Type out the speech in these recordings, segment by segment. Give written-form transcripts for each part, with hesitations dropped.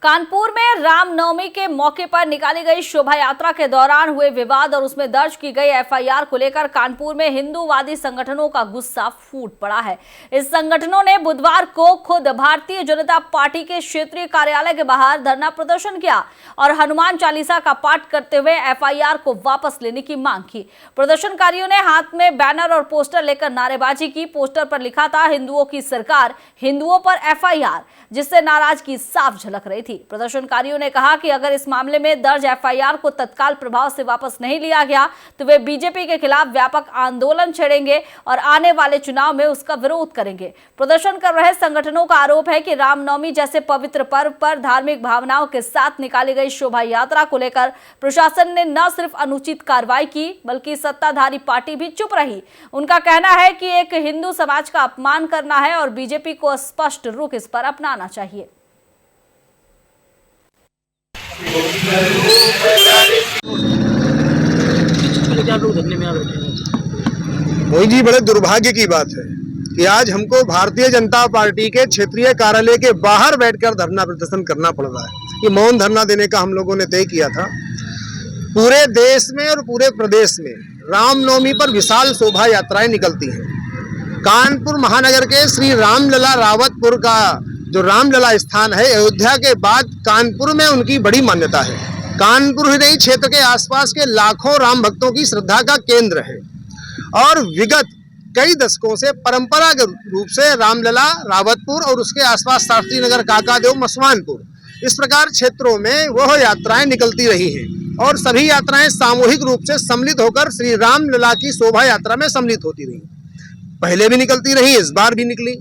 कानपुर में रामनवमी के मौके पर निकाली गई शोभा यात्रा के दौरान हुए विवाद और उसमें दर्ज की गई एफआईआर को लेकर कानपुर में हिंदूवादी संगठनों का गुस्सा फूट पड़ा है। इस संगठनों ने बुधवार को खुद भारतीय जनता पार्टी के क्षेत्रीय कार्यालय के बाहर धरना प्रदर्शन किया और हनुमान चालीसा का पाठ करते हुए एफआईआर को वापस लेने की मांग की। प्रदर्शनकारियों ने हाथ में बैनर और पोस्टर लेकर नारेबाजी की। पोस्टर पर लिखा था, हिंदुओं की सरकार, हिंदुओं पर एफआईआर, जिससे नाराजगी साफ झलक रही थी। प्रदर्शनकारियों ने कहा कि अगर इस मामले में दर्ज एफआईआर को तत्काल प्रभाव से वापस नहीं लिया गया तो वे बीजेपी के खिलाफ व्यापक आंदोलन छेड़ेंगे और आने वाले चुनाव में उसका विरोध करेंगे। प्रदर्शन कर रहे संगठनों का आरोप है कि रामनवमी जैसे पवित्र पर्व पर धार्मिक भावनाओं के साथ निकाली गई शोभा यात्रा को लेकर प्रशासन ने न सिर्फ अनुचित कार्रवाई की बल्कि सत्ताधारी पार्टी भी चुप रही। उनका कहना है कि एक हिंदू समाज का अपमान करना है और बीजेपी को स्पष्ट रुख इस पर अपनाना चाहिए। मोहित जी, बड़े दुर्भाग्य की बात है कि आज हमको भारतीय जनता पार्टी के क्षेत्रीय कार्यालय के बाहर बैठकर धरना प्रदर्शन करना पड़ रहा है। ये मौन धरना देने का हम लोगों ने तय किया था। पूरे देश में और पूरे प्रदेश में रामनवमी पर विशाल शोभा यात्राएं निकलती हैं। कानपुर महानगर के श्री रामलला रावतपुर का जो रामलला स्थान है, अयोध्या के बाद कानपुर में उनकी बड़ी मान्यता है। कानपुर ही नहीं, क्षेत्र के आसपास के लाखों राम भक्तों की श्रद्धा का केंद्र है और विगत कई दशकों से परंपरागत रूप से रामलला रावतपुर और उसके आसपास शास्त्री नगर, काकादेव, मसवानपुर, इस प्रकार क्षेत्रों में वह यात्राएं निकलती रही हैं और सभी यात्राएं सामूहिक रूप से सम्मिलित होकर श्री रामलला की शोभा यात्रा में सम्मिलित होती रही। पहले भी निकलती रही, इस बार भी निकली,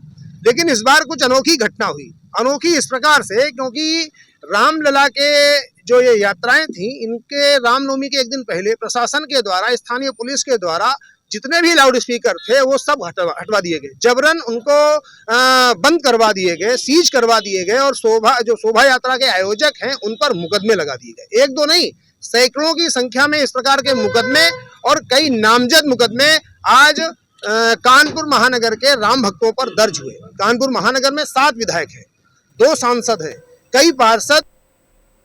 लेकिन इस बार कुछ अनोखी घटना हुई। अनोखी इस प्रकार से क्योंकि रामलला के जो ये यात्राएं थी, इनके रामनवमी के एक दिन पहले प्रशासन के द्वारा, स्थानीय पुलिस के द्वारा जितने भी लाउड स्पीकर थे वो सब हटवा दिए गए, जबरन उनको बंद करवा दिए गए, सीज करवा दिए गए और शोभा यात्रा के आयोजक हैं उन पर मुकदमे लगा दिए गए। एक दो नहीं, सैकड़ों की संख्या में इस प्रकार के मुकदमे और कई नामजद मुकदमे आज कानपुर महानगर के राम भक्तों पर दर्ज हुए। कानपुर महानगर में 7 विधायक हैं, 2 सांसद हैं, कई पार्षद